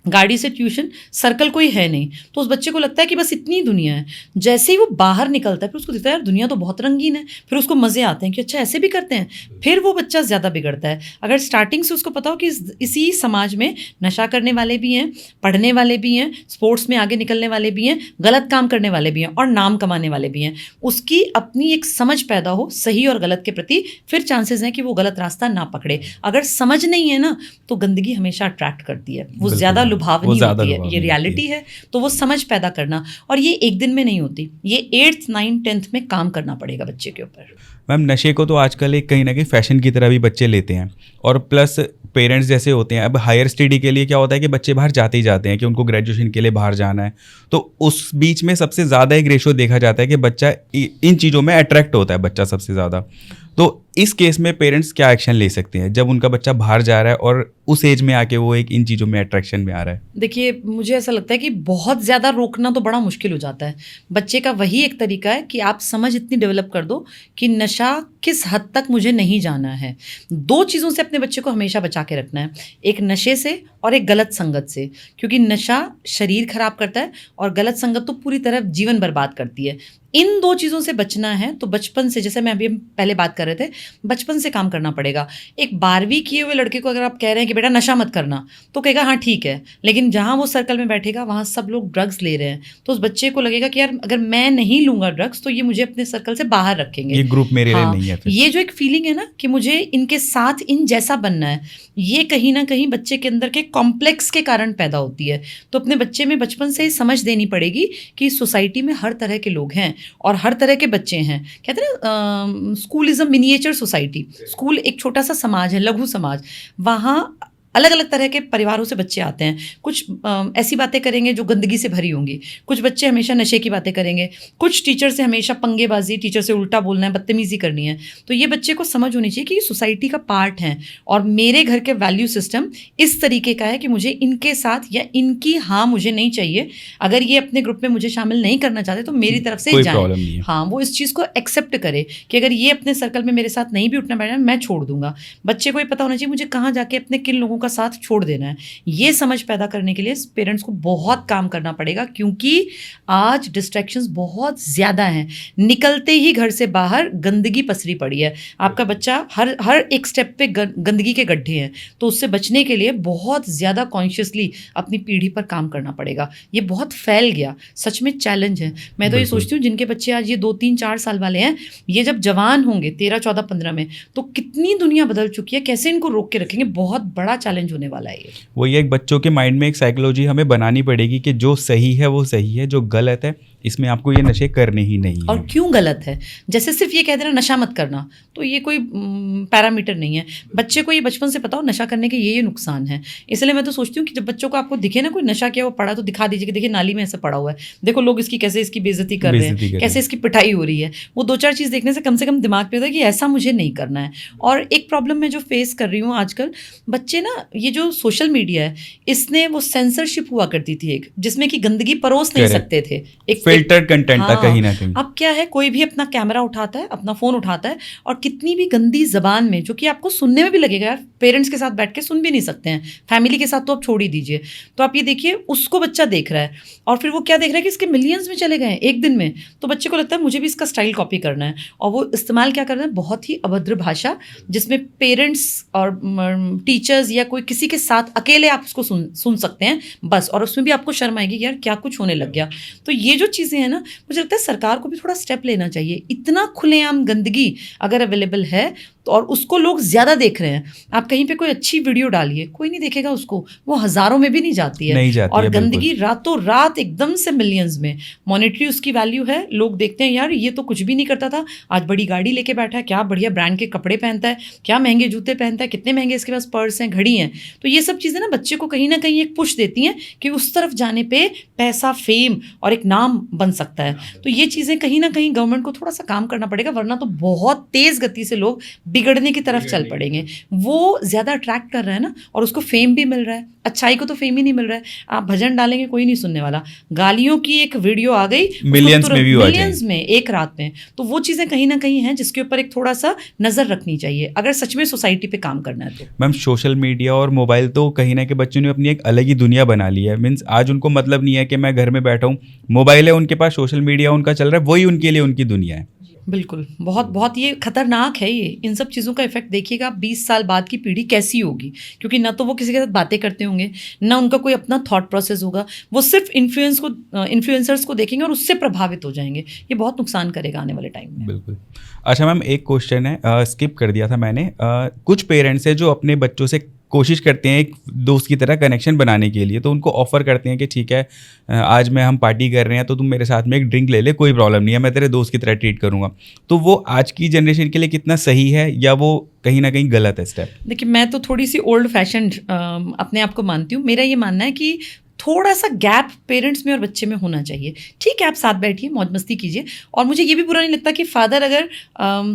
गाड़ी से ट्यूशन, सर्कल कोई है नहीं, तो उस बच्चे को लगता है कि बस इतनी दुनिया है। जैसे ही वो बाहर निकलता है फिर उसको दिखता है यार दुनिया तो बहुत रंगीन है, फिर उसको मज़े आते हैं कि अच्छा ऐसे भी करते हैं, फिर वो बच्चा ज़्यादा बिगड़ता है। अगर स्टार्टिंग से उसको पता हो कि इसी समाज में नशा करने वाले भी हैं, पढ़ने वाले भी हैं, स्पोर्ट्स में आगे निकलने वाले भी हैं, गलत काम करने वाले भी हैं और नाम कमाने वाले भी हैं, उसकी अपनी एक समझ पैदा हो सही और गलत के प्रति, फिर चांसेस हैं कि वो गलत रास्ता ना पकड़े। अगर समझ नहीं है ना तो गंदगी हमेशा अट्रैक्ट करती है, वो ज़्यादा लुभावनी होती है, ये रियलिटी है। तो वो समझ पैदा करना, और ये एक दिन में नहीं होती, ये 8th 9th 10th में काम करना पड़ेगा बच्चे के ऊपर। मैम नशे को तो आजकल एक कहीं ना कहीं फैशन की तरह भी बच्चे लेते हैं, और प्लस पेरेंट्स जैसे होते हैं, अब हायर स्टडी के लिए क्या होता है कि बच्चे बाहर जाते ही जाते हैं कि उनको ग्रेजुएशन के लिए बाहर जाना है, तो उस बीच में सबसे ज़्यादा एक रेशो देखा जाता है कि बच्चा इन चीज़ों में अट्रैक्ट होता है, बच्चा सबसे ज़्यादा। तो इस केस में पेरेंट्स क्या एक्शन ले सकते हैं जब उनका बच्चा बाहर जा रहा है और उस एज में आके वो एक इन चीज़ों में अट्रैक्शन में आ रहा है? देखिए मुझे ऐसा लगता है कि बहुत ज़्यादा रोकना तो बड़ा मुश्किल हो जाता है। बच्चे का वही एक तरीका है कि आप समझ इतनी डेवलप कर दो कि नशा किस हद तक मुझे नहीं जाना है। 2 चीज़ों से अपने बच्चे को हमेशा बचा के रखना है, एक नशे से और एक गलत संगत से, क्योंकि नशा शरीर खराब करता है और गलत संगत तो पूरी तरह जीवन बर्बाद करती है। इन 2 चीज़ों से बचना है तो बचपन से, जैसे मैं अभी पहले बात कर रहे थे, बचपन से काम करना पड़ेगा। एक 12वीं किए हुए लड़के को अगर आप कह रहे हैं कि बेटा नशा मत करना, तो कहेगा हाँ ठीक है, लेकिन जहाँ वो सर्कल में बैठेगा वहाँ सब लोग ड्रग्स ले रहे हैं, तो उस बच्चे को लगेगा कि यार अगर मैं नहीं लूँगा ड्रग्स तो ये मुझे अपने सर्कल से बाहर रखेंगे, ये ग्रुप मेरे लिए नहीं है। ये जो एक फीलिंग है ना कि मुझे इनके साथ इन जैसा बनना है, ये कहीं ना कहीं बच्चे के अंदर के कॉम्प्लेक्स के कारण पैदा होती है। तो अपने बच्चे में बचपन से ही समझ देनी पड़ेगी कि सोसाइटी में हर तरह के लोग हैं और हर तरह के बच्चे हैं। कहते हैं ना school is a miniature society, school एक छोटा सा समाज है, लघु समाज, वहाँ अलग अलग तरह के परिवारों से बच्चे आते हैं। कुछ ऐसी बातें करेंगे जो गंदगी से भरी होंगी, कुछ बच्चे हमेशा नशे की बातें करेंगे, कुछ टीचर से हमेशा पंगेबाजी, टीचर से उल्टा बोलना है, बदतमीजी करनी है। तो ये बच्चे को समझ होनी चाहिए कि ये सोसाइटी का पार्ट है और मेरे घर के वैल्यू सिस्टम इस तरीके का है कि मुझे इनके साथ या इनकी हाँ मुझे नहीं चाहिए। अगर ये अपने ग्रुप में मुझे शामिल नहीं करना चाहते तो मेरी तरफ से जाएं। हाँ, वो इस चीज़ को एक्सेप्ट करे कि अगर ये अपने सर्कल में मेरे साथ नहीं भी उठना बैठना मैं छोड़ दूंगा। बच्चे को ये पता होना चाहिए मुझे कहाँ जाके अपने किन लोगों का साथ छोड़ देना है। ये समझ पैदा करने के लिए पेरेंट्स को बहुत काम करना पड़ेगा, क्योंकि आज डिस्ट्रैक्शंस बहुत ज़्यादा हैं। निकलते ही घर से बाहर गंदगी पसरी पड़ी है, आपका बच्चा हर एक स्टेप पे गंदगी के गड्ढे हैं। तो उससे बचने के लिए बहुत ज़्यादा कॉन्शियसली अपनी पीढ़ी पर काम करना पड़ेगा। ये बहुत फैल गया, सच में चैलेंज है। मैं तो ये सोचती हूँ जिनके बच्चे आज ये 2-3-4 साल वाले हैं, ये जब जवान होंगे 13, 14, 15 में, तो कितनी दुनिया बदल चुकी है, कैसे इनको रोक के रखेंगे? बहुत बड़ा चैलेंज होने वाला है ये। वही एक बच्चों के माइंड में एक साइकोलॉजी हमें बनानी पड़ेगी कि जो सही है वो सही है, जो गलत है इसमें आपको ये नशे करने ही नहीं है। और क्यों गलत है? जैसे सिर्फ ये कह देना नशा मत करना, तो ये कोई पैरामीटर नहीं है। बच्चे को ये बचपन से पता हो नशा करने के ये नुकसान है। इसलिए मैं तो सोचती हूँ कि जब बच्चों को आपको दिखे ना कोई नशा किया वो पड़ा, तो दिखा दीजिए कि देखिए नाली में ऐसे पड़ा हुआ है, देखो लोग इसकी कैसे इसकी बेइज्जती कर रहे हैं, कैसे इसकी पिटाई हो रही है। वो 2-4 चीज़ देखने से कम दिमाग पे होता है कि ऐसा मुझे नहीं करना है। और एक प्रॉब्लम मैं जो फेस कर रही हूँ आजकल, बच्चे ना, ये जो सोशल मीडिया है, इसने वो सेंसरशिप हुआ करती थी एक, जिसमें कि गंदगी परोस नहीं सकते थे, एक फिल्टर्ड कंटेंट था कहीं ना कहीं। अब क्या है, कोई भी अपना कैमरा उठाता है, अपना फोन उठाता है, और कितनी भी गंदी जबान में, जो कि आपको सुनने में भी लगेगा यार, पेरेंट्स के साथ बैठ के सुन भी नहीं सकते हैं, फैमिली के साथ तो आप छोड़ ही दीजिए। तो आप ये देखिए, उसको बच्चा देख रहा है, और फिर वो क्या देख रहा है कि इसके मिलियंस में चले गए एक दिन में। तो बच्चे को लगता है मुझे भी इसका स्टाइल कॉपी करना है, और वो इस्तेमाल क्या कर रहे हैं, बहुत ही अभद्र भाषा, जिसमें पेरेंट्स और टीचर्स या कोई किसी के साथ अकेले आप उसको सुन सकते हैं बस, और उसमें भी आपको शर्म आएगी कि यार क्या कुछ होने लग गया। तो ये जो चीज़ें हैं ना, मुझे लगता है सरकार को भी थोड़ा स्टेप लेना चाहिए। इतना खुलेआम गंदगी अगर अवेलेबल है तो, और उसको लोग ज़्यादा देख रहे हैं, आप कहीं पे कोई अच्छी वीडियो डालिए, कोई नहीं देखेगा उसको, वो हज़ारों में भी नहीं जाती है, और गंदगी रातों रात एकदम से मिलियंस में, मॉनेटरी उसकी वैल्यू है। लोग देखते हैं यार ये तो कुछ भी नहीं करता था, आज बड़ी गाड़ी लेके बैठा है, क्या बढ़िया ब्रांड के कपड़े पहनता है, क्या महंगे जूते पहनता है, कितने महंगे इसके पास पर्स हैं, घड़ी हैं। तो ये सब चीज़ें ना बच्चे को कहीं ना कहीं एक पुश देती हैं कि उस तरफ जाने पर पैसा, फेम और एक नाम बन सकता है। तो ये चीज़ें कहीं ना कहीं गवर्नमेंट को थोड़ा सा काम करना पड़ेगा, वरना तो बहुत तेज़ गति से लोग बिगड़ने की तरफ चल पड़ेंगे। वो ज़्यादा अट्रैक्ट कर रहा है ना, और उसको फेम भी मिल रहा है। अच्छाई को तो फेम ही नहीं मिल रहा है। आप भजन डालेंगे कोई नहीं सुनने वाला, गालियों की एक वीडियो आ गई मिलियंस में भी, मिलियंस में एक रात में। तो वो चीज़ें कहीं ना कहीं हैं जिसके ऊपर एक थोड़ा सा नज़र रखनी चाहिए अगर सच में सोसाइटी पे काम करना है तो। मैम, सोशल मीडिया और मोबाइल तो कहीं ना कहीं बच्चों ने अपनी एक अलग ही दुनिया बना ली है। मीन्स आज उनको मतलब नहीं है कि मैं घर में बैठा हूँ, मोबाइल है उनके पास, सोशल मीडिया उनका चल रहा है, वही उनके लिए उनकी दुनिया है। बिल्कुल, बहुत बहुत ये खतरनाक है। ये इन सब चीज़ों का इफेक्ट देखिएगा 20 साल बाद की पीढ़ी कैसी होगी, क्योंकि ना तो वो किसी के साथ बातें करते होंगे, ना उनका कोई अपना थॉट प्रोसेस होगा, वो सिर्फ इन्फ्लुएंसर्स को देखेंगे और उससे प्रभावित हो जाएंगे। ये बहुत नुकसान करेगा आने वाले टाइम में। बिल्कुल। अच्छा मैम, एक क्वेश्चन है, स्किप कर दिया था मैंने। कुछ पेरेंट्स हैं जो अपने बच्चों से कोशिश करते हैं एक दोस्त की तरह कनेक्शन बनाने के लिए, तो उनको ऑफ़र करते हैं कि ठीक है आज मैं हम पार्टी कर रहे हैं तो तुम मेरे साथ में एक ड्रिंक ले ले, कोई प्रॉब्लम नहीं है, मैं तेरे दोस्त की तरह ट्रीट करूंगा। तो वो आज की जनरेशन के लिए कितना सही है, या वो कहीं ना कहीं गलत है स्टेप? देखिए, मैं तो थोड़ी सी ओल्ड फैशन अपने आप को मानती हूँ। मेरा ये मानना है कि थोड़ा सा गैप पेरेंट्स में और बच्चे में होना चाहिए। ठीक है, आप साथ बैठिए, मौज मस्ती कीजिए, और मुझे ये भी बुरा नहीं लगता कि फादर अगर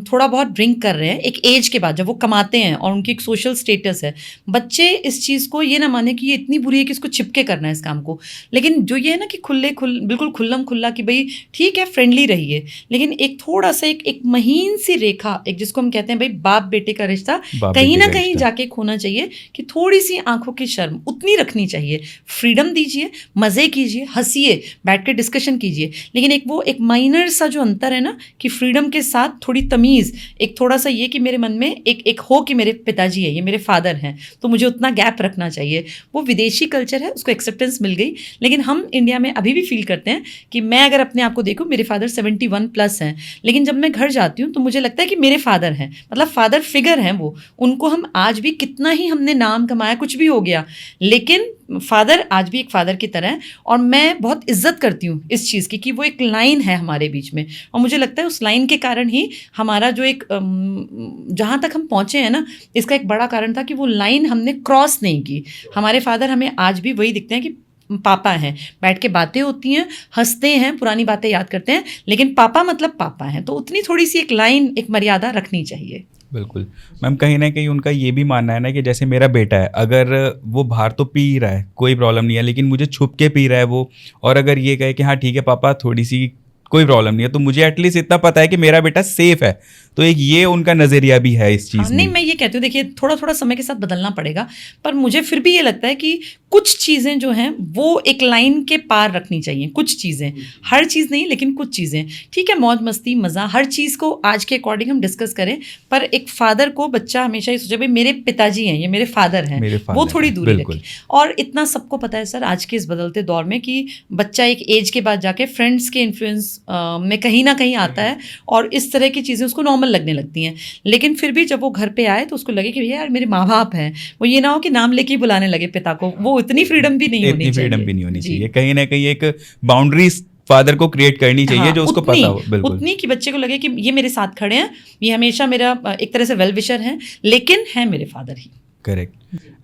थोड़ा बहुत ड्रिंक कर रहे हैं एक एज के बाद, जब वो कमाते हैं और उनकी एक सोशल स्टेटस है, बच्चे इस चीज़ को ये ना माने कि ये इतनी बुरी है कि इसको छिपके करना है इस काम को। लेकिन जो ये है ना कि बिल्कुल खुल्लम खुल्ला कि भाई ठीक है फ्रेंडली रहिए, लेकिन एक थोड़ा सा एक महीन सी रेखा, एक जिसको हम कहते हैं भाई बाप बेटे का रिश्ता, कहीं ना कहीं जाके खोना चाहिए कि थोड़ी सी आंखों की शर्म उतनी रखनी चाहिए। फ्रीडम दीजिए, मज़े कीजिए, हंसिए, बैठ के डिस्कशन कीजिए, लेकिन एक माइनर सा जो अंतर है ना कि फ्रीडम के साथ थोड़ी तमीज़, एक थोड़ा सा ये कि मेरे मन में एक हो कि मेरे पिताजी है, ये मेरे फादर हैं, तो मुझे उतना गैप रखना चाहिए। वो विदेशी कल्चर है, उसको एक्सेप्टेंस मिल गई, लेकिन हम इंडिया में अभी भी फील करते हैं कि मैं अगर अपने आप को देखूँ, मेरे फादर 71+ हैं, लेकिन जब मैं घर जाती हूँ तो मुझे लगता है कि मेरे फादर हैं, मतलब फादर फिगर हैं वो। उनको हम आज भी, कितना ही हमने नाम कमाया, कुछ भी हो गया, लेकिन फादर आज भी एक फादर की तरह है। और मैं बहुत इज्जत करती हूँ इस चीज़ की कि वो एक लाइन है हमारे बीच में, और मुझे लगता है उस लाइन के कारण ही हमारा जो एक जहाँ तक हम पहुँचे हैं ना, इसका एक बड़ा कारण था कि वो लाइन हमने क्रॉस नहीं की। हमारे फादर हमें आज भी वही दिखते हैं कि पापा हैं, बैठ के बातें होती हैं, हंसते हैं, पुरानी बातें याद करते हैं, लेकिन पापा मतलब पापा हैं। तो उतनी थोड़ी सी एक लाइन, एक मर्यादा रखनी चाहिए। बिल्कुल मैम, कहीं ना कहीं उनका ये भी मानना है ना कि जैसे मेरा बेटा है, अगर वो बाहर तो पी रहा है कोई प्रॉब्लम नहीं है, लेकिन मुझे छुप के पी रहा है वो, और अगर ये कहे कि हाँ ठीक है पापा थोड़ी सी कोई प्रॉब्लम नहीं है, तो मुझे एटलीस्ट इतना पता है कि मेरा बेटा सेफ है। तो एक ये उनका नजरिया भी है इस चीज नहीं, में। मैं ये कहती हूँ, देखिए थोड़ा थोड़ा समय के साथ बदलना पड़ेगा, पर मुझे फिर भी ये लगता है कि कुछ चीज़ें जो हैं वो एक लाइन के पार रखनी चाहिए। कुछ चीज़ें, हर चीज़ नहीं, लेकिन कुछ चीज़ें ठीक है, मौज मस्ती मज़ा, हर चीज़ को आज के अकॉर्डिंग हम डिस्कस करें, पर एक फादर को बच्चा हमेशा ये सोचे भाई मेरे पिताजी हैं, ये मेरे फादर हैं, मेरे वो father थोड़ी हैं, दूरी बिल्कुल। रखे। और इतना सबको पता है सर आज के इस बदलते दौर में कि बच्चा एक एज के बाद जाके फ्रेंड्स के इन्फ्लुएंस में कहीं ना कहीं आता है और इस तरह की चीज़ें उसको नॉर्मल लगने लगती हैं। लेकिन फिर भी जब वो घर पे आए तो उसको लगे कि भैया यार मेरे माँ बाप हैं, वो ये ना हो कि नाम लेके ही बुलाने लगे पिता को, वो इतनी फ्रीडम भी नहीं होनी इतनी चाहिए। फ्रीडम भी नहीं होनी जी। चाहिए, कहीं ना कहीं एक बाउंड्रीज फादर को क्रिएट करनी चाहिए हाँ, जो उसको उतनी, पता हो। बिल्कुल उतनी कि बच्चे को लगे कि ये मेरे साथ खड़े हैं, ये हमेशा मेरा एक तरह से वेल विशर हैं, लेकिन है मेरे फादर ही। करेक्ट।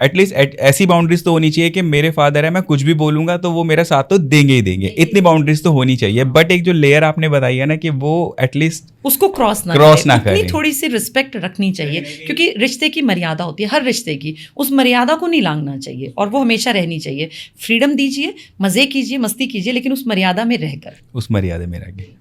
एटलीस्ट ऐसी बाउंड्रीज तो होनी चाहिए कि मेरे फादर है, मैं कुछ भी बोलूंगा तो वो मेरा साथ तो देंगे ही देंगे, इतनी बाउंड्रीज तो होनी चाहिए। बट एक जो लेयर आपने बताई है ना कि वो एटलीस्ट उसको क्रॉस ना ना उतनी करें। थोड़ी सी रिस्पेक्ट रखनी चाहिए, क्योंकि रिश्ते की मर्यादा होती है, हर रिश्ते की, उस मर्यादा को नहीं लांघना चाहिए और वो हमेशा रहनी चाहिए। फ्रीडम दीजिए, मज़े कीजिए, मस्ती कीजिए, लेकिन उस मर्यादा में रहकर। उस मर्यादा में रह गए।